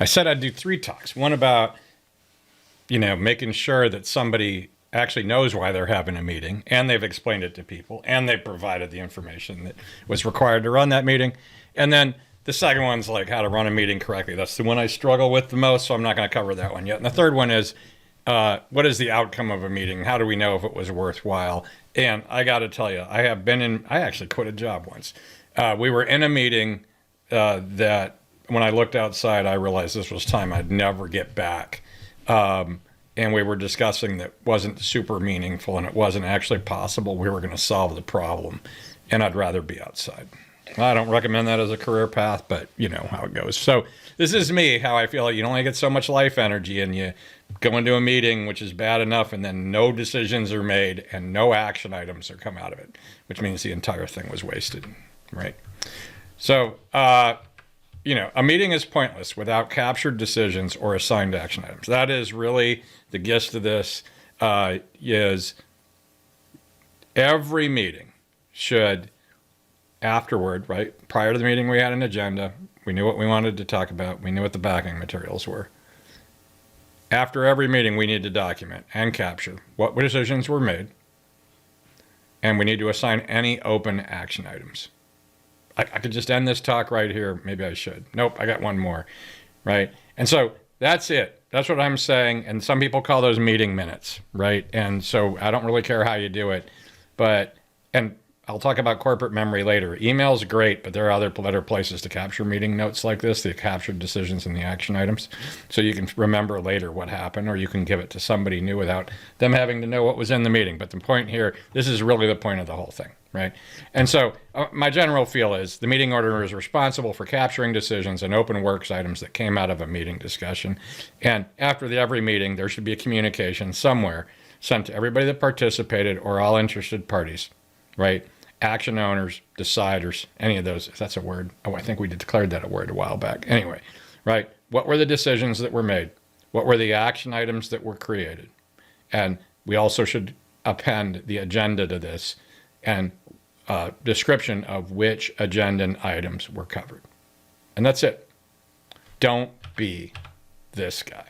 I said I'd do 3 talks. One about, making sure that somebody actually knows why they're having a meeting and they've explained it to people and they've provided the information that was required to run that meeting. And then the second one's like how to run a meeting correctly. That's the one I struggle with the most, so I'm not going to cover that one yet. And the third one is what is the outcome of a meeting? How do we know if it was worthwhile? And I got to tell you, I actually quit a job once. We were in a meeting that when I looked outside, I realized this was time I'd never get back. And we were discussing that wasn't super meaningful and it wasn't actually possible we were going to solve the problem. And I'd rather be outside. I don't recommend that as a career path, but you know how it goes. So this is me, how I feel like you only get so much life energy and you go into a meeting, which is bad enough, and then no decisions are made and no action items are come out of it, which means the entire thing was wasted, right? So, a meeting is pointless without captured decisions or assigned action items. That is really the gist of this, is every meeting should afterward, right? Prior to the meeting, we had an agenda. We knew what we wanted to talk about. We knew what the backing materials were. After every meeting, we need to document and capture what decisions were made, and we need to assign any open action items. I could just end this talk right here. Maybe I should. Nope, I got one more, right? And so that's it. That's what I'm saying. And some people call those meeting minutes, right? And so I don't really care how you do it, and I'll talk about corporate memory later. Email's great, but there are other better places to capture meeting notes like this, the captured decisions and the action items. So you can remember later what happened, or you can give it to somebody new without them having to know what was in the meeting. But the point here, this is really the point of the whole thing, right? And so my general feel is the meeting order is responsible for capturing decisions and open works items that came out of a meeting discussion. And after every meeting, there should be a communication somewhere sent to everybody that participated or all interested parties, right? Action owners, deciders, any of those, if that's a word. Oh, I think we declared that a word a while back. Anyway, right? What were the decisions that were made? What were the action items that were created? And we also should append the agenda to this and description of which agenda items were covered. And that's it. Don't be this guy.